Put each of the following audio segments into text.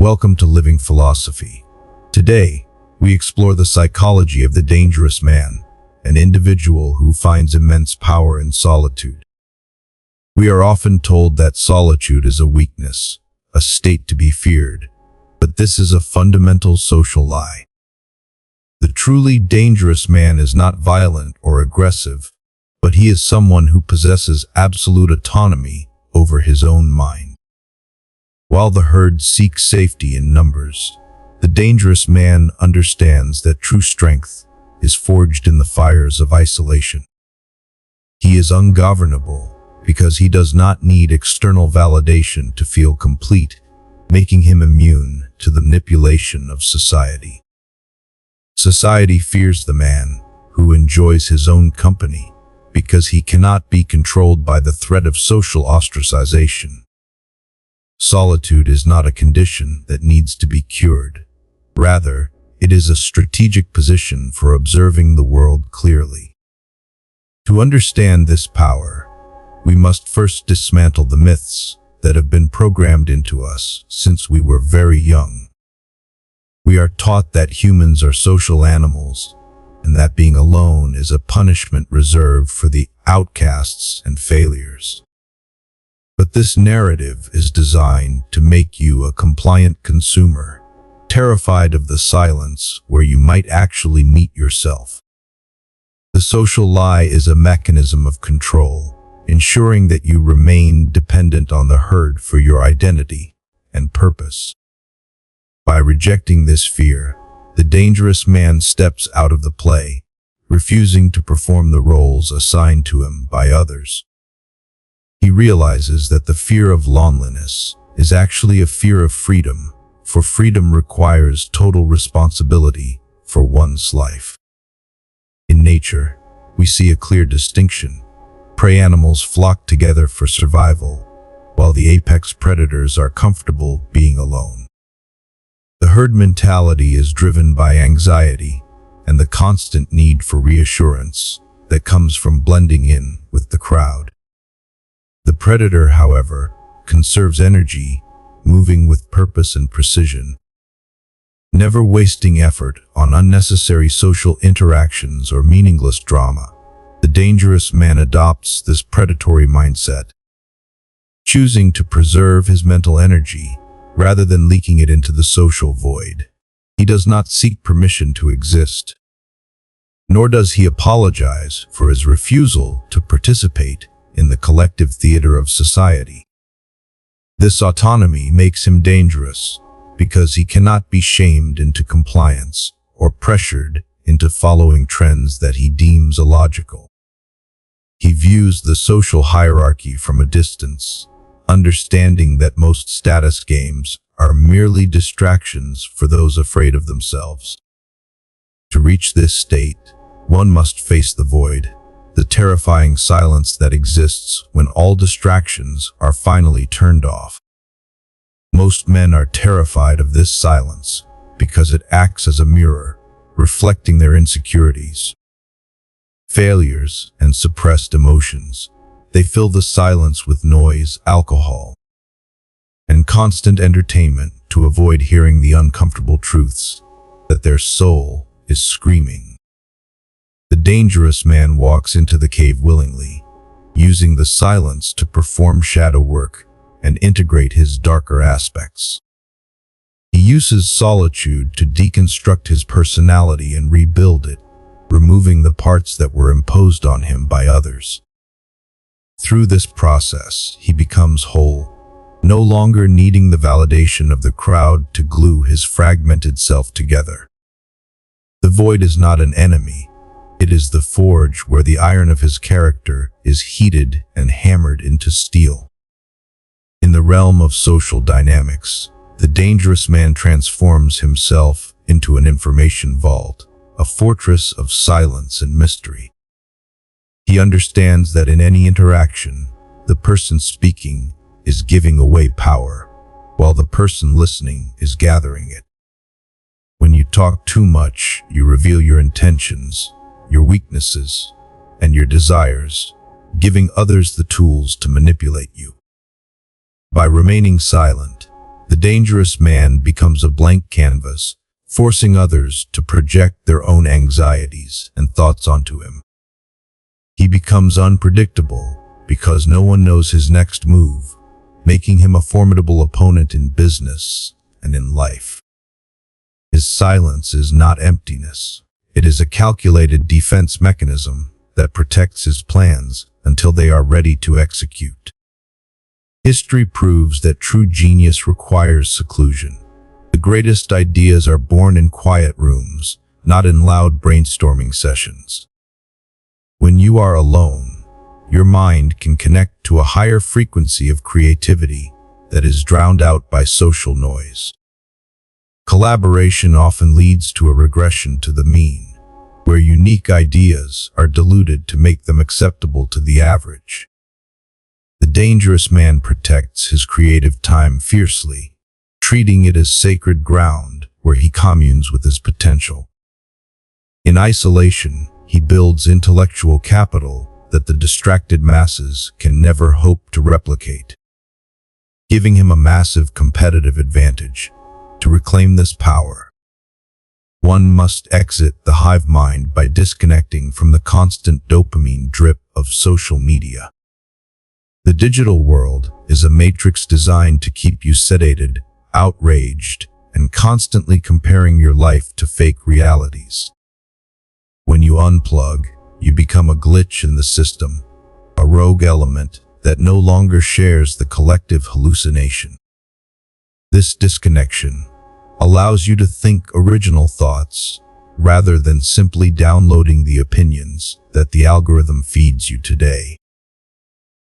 welcome to Living Philosophy. Today, we explore the psychology of the dangerous man, an individual who finds immense power in solitude. We are often told that solitude is a weakness, a state to be feared, but this is a fundamental social lie. The truly dangerous man is not violent or aggressive, but he is someone who possesses absolute autonomy over his own mind. While the herd seeks safety in numbers, the dangerous man understands that true strength is forged in the fires of isolation. He is ungovernable because he does not need external validation to feel complete, making him immune to the manipulation of society. Society fears the man who enjoys his own company because he cannot be controlled by the threat of social ostracization. Solitude is not a condition that needs to be cured. Rather, it is a strategic position for observing the world clearly. To understand this power, we must first dismantle the myths that have been programmed into us since we were very young. We are taught that humans are social animals, and that being alone is a punishment reserved for the outcasts and failures. But this narrative is designed to make you a compliant consumer, terrified of the silence where you might actually meet yourself. The social lie is a mechanism of control, ensuring that you remain dependent on the herd for your identity and purpose. By rejecting this fear, the dangerous man steps out of the play, refusing to perform the roles assigned to him by others. He realizes that the fear of loneliness is actually a fear of freedom, for freedom requires total responsibility for one's life. In nature, we see a clear distinction. Prey animals flock together for survival, while the apex predators are comfortable being alone. The herd mentality is driven by anxiety and the constant need for reassurance that comes from blending in with the crowd. The predator, however, conserves energy, moving with purpose and precision, never wasting effort on unnecessary social interactions or meaningless drama. The dangerous man adopts this predatory mindset, choosing to preserve his mental energy rather than leaking it into the social void. He does not seek permission to exist, nor does he apologize for his refusal to participate in the collective theater of society. This autonomy makes him dangerous because he cannot be shamed into compliance or pressured into following trends that he deems illogical. He views the social hierarchy from a distance, understanding that most status games are merely distractions for those afraid of themselves. To reach this state, one must face the void, the terrifying silence that exists when all distractions are finally turned off. Most men are terrified of this silence because it acts as a mirror, reflecting their insecurities, failures, and suppressed emotions. They fill the silence with noise, alcohol, and constant entertainment to avoid hearing the uncomfortable truths that their soul is screaming. The dangerous man walks into the cave willingly, using the silence to perform shadow work and integrate his darker aspects. He uses solitude to deconstruct his personality and rebuild it, removing the parts that were imposed on him by others. Through this process, he becomes whole, no longer needing the validation of the crowd to glue his fragmented self together. The void is not an enemy. It is the forge where the iron of his character is heated and hammered into steel. In the realm of social dynamics, the dangerous man transforms himself into an information vault, a fortress of silence and mystery. He understands that in any interaction, the person speaking is giving away power, while the person listening is gathering it. When you talk too much, you reveal your intentions, your weaknesses, and your desires, giving others the tools to manipulate you. By remaining silent, The dangerous man becomes a blank canvas, forcing others to project their own anxieties and thoughts onto him. He becomes unpredictable because no one knows his next move, making him a formidable opponent in business and in life. His silence is not emptiness. It is a calculated defense mechanism that protects his plans until they are ready to execute. History proves that true genius requires seclusion. The greatest ideas are born in quiet rooms, not in loud brainstorming sessions. When you are alone, your mind can connect to a higher frequency of creativity that is drowned out by social noise. Collaboration often leads to a regression to the mean, where unique ideas are diluted to make them acceptable to the average. The dangerous man protects his creative time fiercely, treating it as sacred ground where he communes with his potential. In isolation, he builds intellectual capital that the distracted masses can never hope to replicate, giving him a massive competitive advantage. To reclaim this power, one must exit the hive mind by disconnecting from the constant dopamine drip of social media. The digital world is a matrix designed to keep you sedated, outraged, and constantly comparing your life to fake realities. When you unplug, you become a glitch in the system, a rogue element that no longer shares the collective hallucination. This disconnection allows you to think original thoughts rather than simply downloading the opinions that the algorithm feeds you today.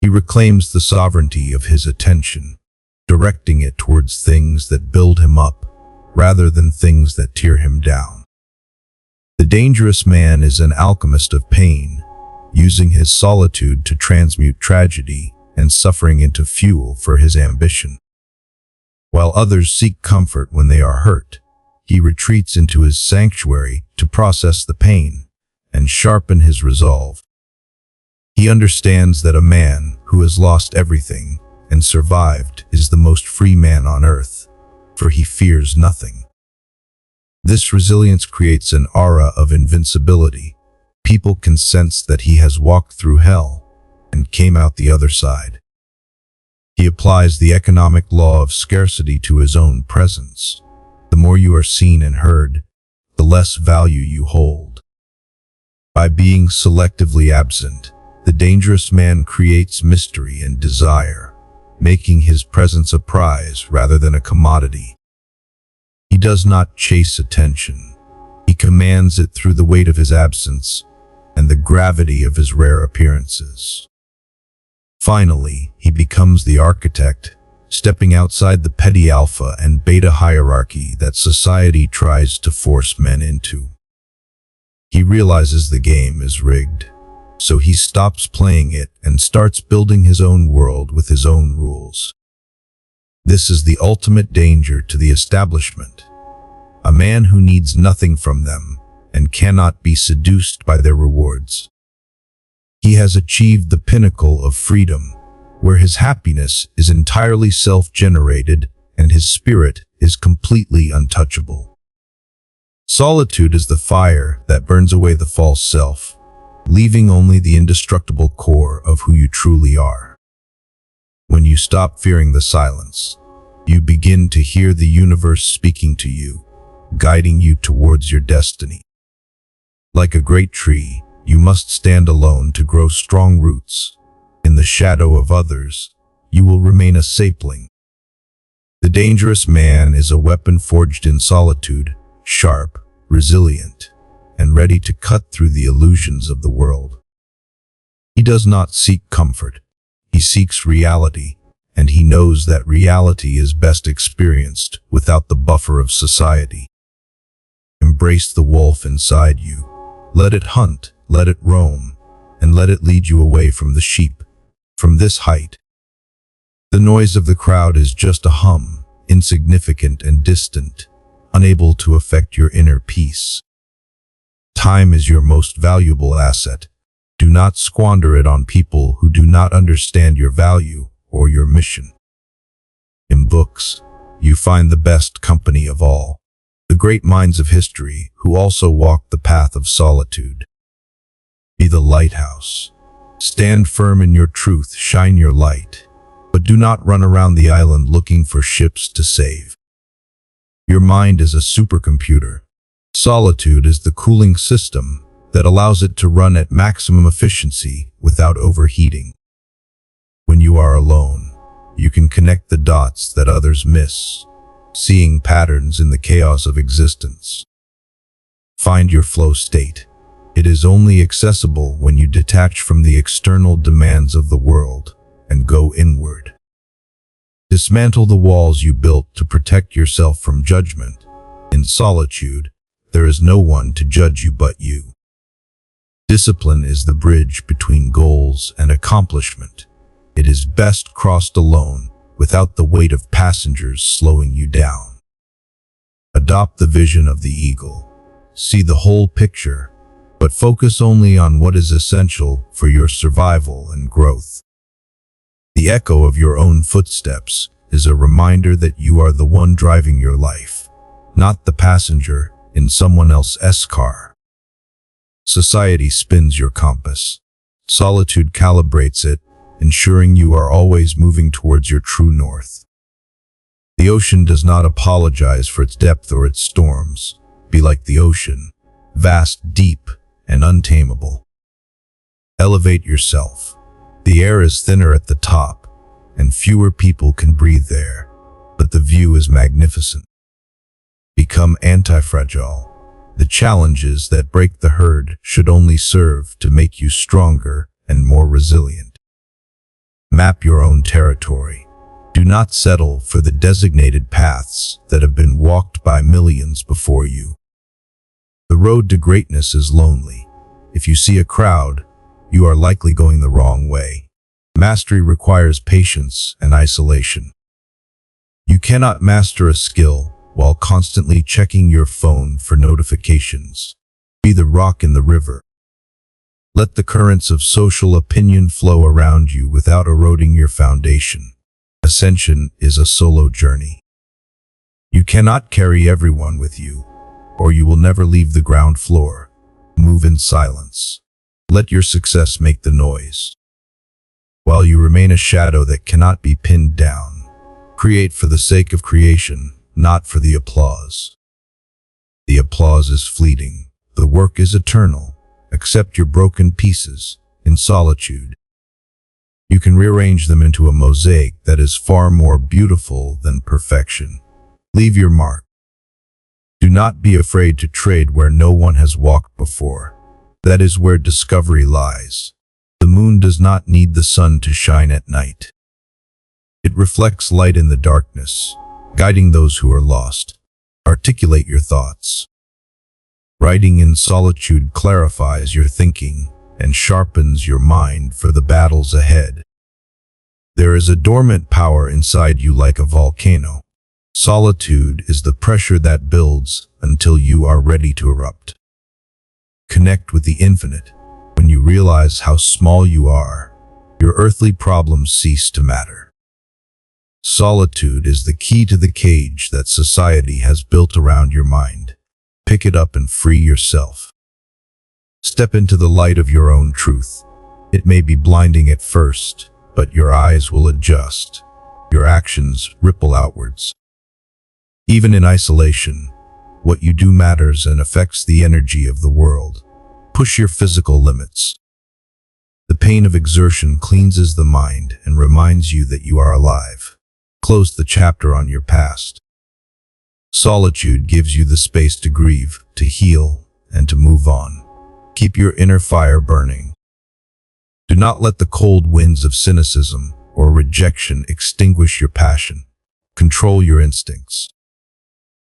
He reclaims the sovereignty of his attention, directing it towards things that build him up rather than things that tear him down. The dangerous man is an alchemist of pain, using his solitude to transmute tragedy and suffering into fuel for his ambition. While others seek comfort when they are hurt, he retreats into his sanctuary to process the pain and sharpen his resolve. He understands that a man who has lost everything and survived is the most free man on earth, for he fears nothing. This resilience creates an aura of invincibility. People can sense that he has walked through hell and came out the other side. He applies the economic law of scarcity to his own presence. The more you are seen and heard, the less value you hold. By being selectively absent, the dangerous man creates mystery and desire, making his presence a prize rather than a commodity. He does not chase attention. He commands it through the weight of his absence and the gravity of his rare appearances. Finally, he becomes the architect, stepping outside the petty alpha and beta hierarchy that society tries to force men into. He realizes the game is rigged, so he stops playing it and starts building his own world with his own rules. This is the ultimate danger to the establishment, a man who needs nothing from them and cannot be seduced by their rewards. He has achieved the pinnacle of freedom, where his happiness is entirely self-generated and his spirit is completely untouchable. Solitude is the fire that burns away the false self, leaving only the indestructible core of who you truly are. When you stop fearing the silence, you begin to hear the universe speaking to you, guiding you towards your destiny. Like a great tree, you must stand alone to grow strong roots. In the shadow of others, you will remain a sapling. The dangerous man is a weapon forged in solitude, sharp, resilient, and ready to cut through the illusions of the world. He does not seek comfort. He seeks reality, and he knows that reality is best experienced without the buffer of society. Embrace the wolf inside you. Let it hunt, let it roam, and let it lead you away from the sheep. From this height, the noise of the crowd is just a hum, insignificant and distant, unable to affect your inner peace. Time is your most valuable asset. Do not squander it on people who do not understand your value or your mission. In books, you find the best company of all, the great minds of history who also walked the path of solitude. Be the lighthouse. Stand firm in your truth, shine your light, but do not run around the island looking for ships to save. Your mind is a supercomputer. Solitude is the cooling system that allows it to run at maximum efficiency without overheating. When you are alone, you can connect the dots that others miss, seeing patterns in the chaos of existence. Find your flow state. It is only accessible when you detach from the external demands of the world and go inward. Dismantle the walls you built to protect yourself from judgment. In solitude, there is no one to judge you but you. Discipline is the bridge between goals and accomplishment. It is best crossed alone, without the weight of passengers slowing you down. Adopt the vision of the eagle. See the whole picture, but focus only on what is essential for your survival and growth. The echo of your own footsteps is a reminder that you are the one driving your life, not the passenger in someone else's car. Society spins your compass. Solitude calibrates it, ensuring you are always moving towards your true north. The ocean does not apologize for its depth or its storms. Be like the ocean, vast, deep, and untamable. Elevate yourself. The air is thinner at the top, and fewer people can breathe there, but the view is magnificent. Become anti-fragile. The challenges that break the herd should only serve to make you stronger and more resilient. Map your own territory. Do not settle for the designated paths that have been walked by millions before you. The road to greatness is lonely. If you see a crowd, you are likely going the wrong way. Mastery requires patience and isolation. You cannot master a skill while constantly checking your phone for notifications. Be the rock in the river. Let the currents of social opinion flow around you without eroding your foundation. Ascension is a solo journey. You cannot carry everyone with you, or you will never leave the ground floor. Move in silence. Let your success make the noise. While you remain a shadow that cannot be pinned down, create for the sake of creation, not for the applause. The applause is fleeting. The work is eternal. Accept your broken pieces in solitude. You can rearrange them into a mosaic that is far more beautiful than perfection. Leave your mark. Do not be afraid to trade where no one has walked before. That is where discovery lies. The moon does not need the sun to shine at night. It reflects light in the darkness, guiding those who are lost. Articulate your thoughts. Writing in solitude clarifies your thinking and sharpens your mind for the battles ahead. There is a dormant power inside you like a volcano. Solitude is the pressure that builds until you are ready to erupt. Connect with the infinite. When you realize how small you are, your earthly problems cease to matter. Solitude is the key to the cage that society has built around your mind. Pick it up and free yourself. Step into the light of your own truth. It may be blinding at first, but your eyes will adjust. Your actions ripple outwards. Even in isolation, what you do matters and affects the energy of the world. Push your physical limits. The pain of exertion cleanses the mind and reminds you that you are alive. Close the chapter on your past. Solitude gives you the space to grieve, to heal, and to move on. Keep your inner fire burning. Do not let the cold winds of cynicism or rejection extinguish your passion. Control your instincts.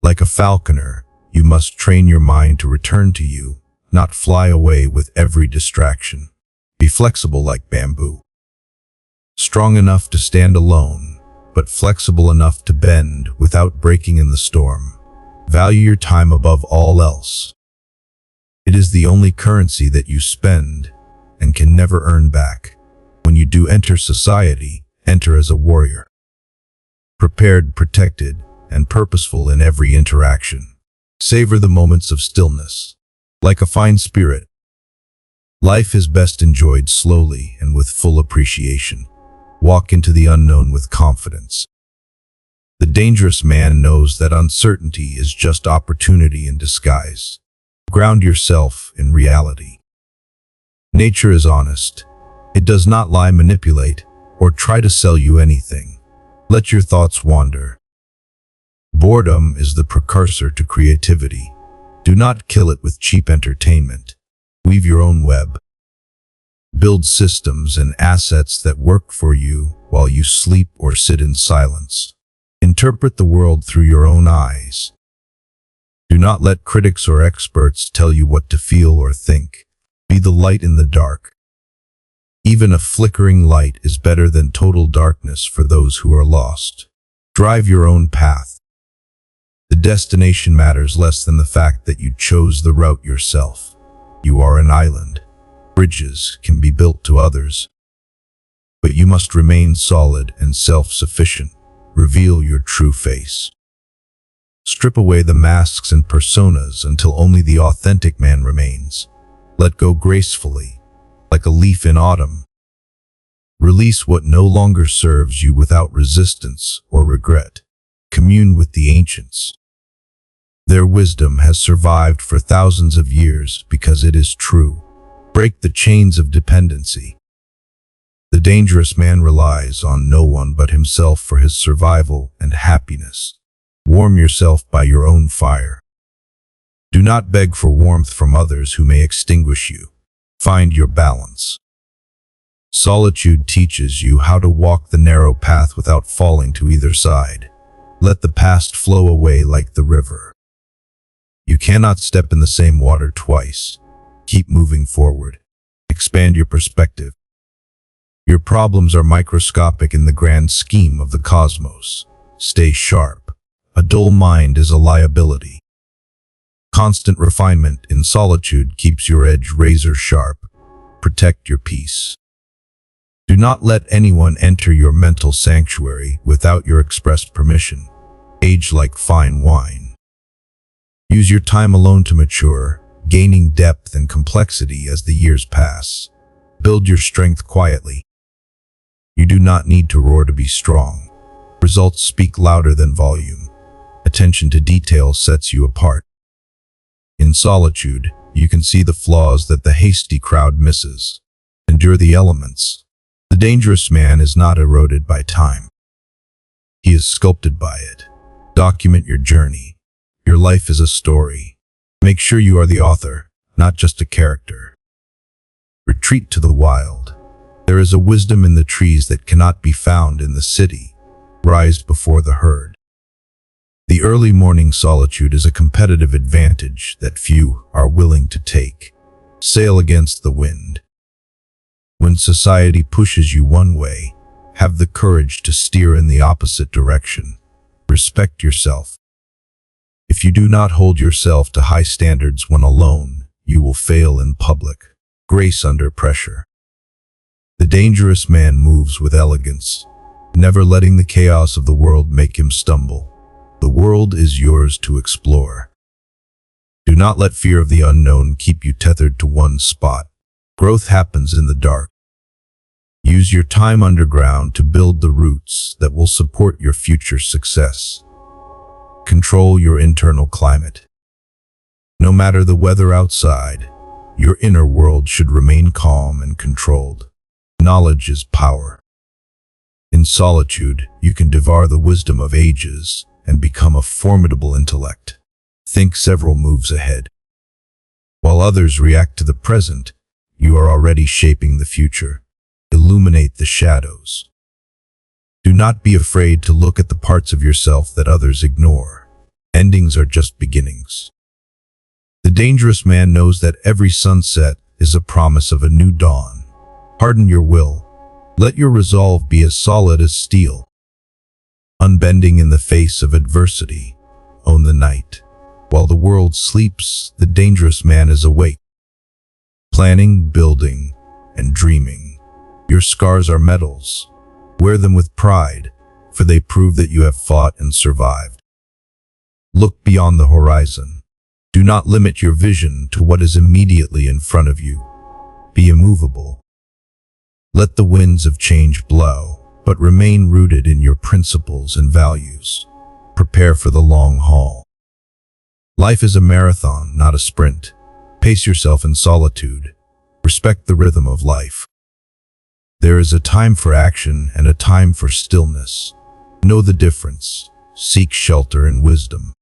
Like a falconer, you must train your mind to return to you, not fly away with every distraction. Be flexible like bamboo. Strong enough to stand alone, but flexible enough to bend without breaking in the storm. Value your time above all else. It is the only currency that you spend and can never earn back. When you do enter society, enter as a warrior. Prepared, protected, and purposeful in every interaction. Savor the moments of stillness. Like a fine spirit, life is best enjoyed slowly and with full appreciation. Walk into the unknown with confidence. The dangerous man knows that uncertainty is just opportunity in disguise. Ground yourself in reality. Nature is honest. It does not lie, manipulate, or try to sell you anything. Let your thoughts wander. Boredom is the precursor to creativity. Do not kill it with cheap entertainment. Weave your own web. Build systems and assets that work for you while you sleep or sit in silence. Interpret the world through your own eyes. Do not let critics or experts tell you what to feel or think. Be the light in the dark. Even a flickering light is better than total darkness for those who are lost. Drive your own path. The destination matters less than the fact that you chose the route yourself. You are an island. Bridges can be built to others, but you must remain solid and self-sufficient. Reveal your true face. Strip away the masks and personas until only the authentic man remains. Let go gracefully, like a leaf in autumn. Release what no longer serves you without resistance or regret. Commune with the ancients. Their wisdom has survived for thousands of years because it is true. Break the chains of dependency. The dangerous man relies on no one but himself for his survival and happiness. Warm yourself by your own fire. Do not beg for warmth from others who may extinguish you. Find your balance. Solitude teaches you how to walk the narrow path without falling to either side. Let the past flow away like the river. You cannot step in the same water twice. Keep moving forward. Expand your perspective. Your problems are microscopic in the grand scheme of the cosmos. Stay sharp. A dull mind is a liability. Constant refinement in solitude keeps your edge razor sharp. Protect your peace. Do not let anyone enter your mental sanctuary without your express permission. Age like fine wine. Use your time alone to mature, gaining depth and complexity as the years pass. Build your strength quietly. You do not need to roar to be strong. Results speak louder than volume. Attention to detail sets you apart. In solitude, you can see the flaws that the hasty crowd misses. Endure the elements. The dangerous man is not eroded by time. He is sculpted by it. Document your journey. Your life is a story. Make sure you are the author, not just a character. Retreat to the wild. There is a wisdom in the trees that cannot be found in the city. Rise before the herd. The early morning solitude is a competitive advantage that few are willing to take. Sail against the wind. When society pushes you one way, have the courage to steer in the opposite direction. Respect yourself. If you do not hold yourself to high standards when alone, you will fail in public. Grace under pressure. The dangerous man moves with elegance, never letting the chaos of the world make him stumble. The world is yours to explore. Do not let fear of the unknown keep you tethered to one spot. Growth happens in the dark. Use your time underground to build the roots that will support your future success. Control your internal climate. No matter the weather outside, your inner world should remain calm and controlled. Knowledge is power. In solitude, you can devour the wisdom of ages and become a formidable intellect. Think several moves ahead. While others react to the present, you are already shaping the future. Illuminate the shadows. Do not be afraid to look at the parts of yourself that others ignore. Endings are just beginnings. The dangerous man knows that every sunset is a promise of a new dawn. Harden your will. Let your resolve be as solid as steel. Unbending in the face of adversity. Own the night. While the world sleeps, the dangerous man is awake. Planning, building, and dreaming. Your scars are medals. Wear them with pride, for they prove that you have fought and survived. Look beyond the horizon. Do not limit your vision to what is immediately in front of you. Be immovable. Let the winds of change blow, but remain rooted in your principles and values. Prepare for the long haul. Life is a marathon, not a sprint. Pace yourself in solitude. Respect the rhythm of life. There is a time for action and a time for stillness. Know the difference. Seek shelter and wisdom.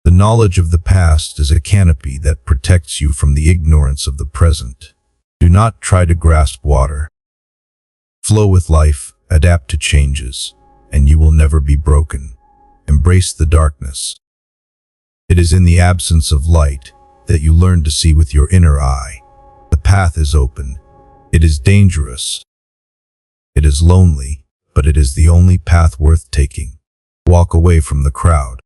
The knowledge of the past is a canopy that protects you from the ignorance of the present. Do not try to grasp water. Flow with life, adapt to changes, and you will never be broken. Embrace the darkness. It is in the absence of light that you learn to see with your inner eye. The path is open. It is dangerous. It is lonely, but it is the only path worth taking. Walk away from the crowd.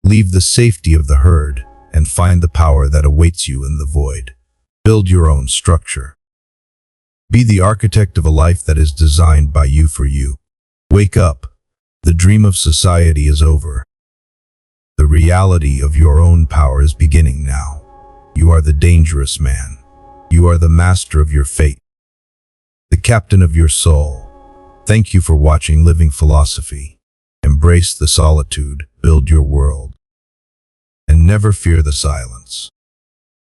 Leave the safety of the herd and find the power that awaits you in the void. Build your own structure. Be the architect of a life that is designed by you for you. Wake up. The dream of society is over. The reality of your own power is beginning now. You are the dangerous man. You are the master of your fate, the captain of your soul. Thank you for watching Living Philosophy. Embrace the solitude, build your world, and never fear the silence.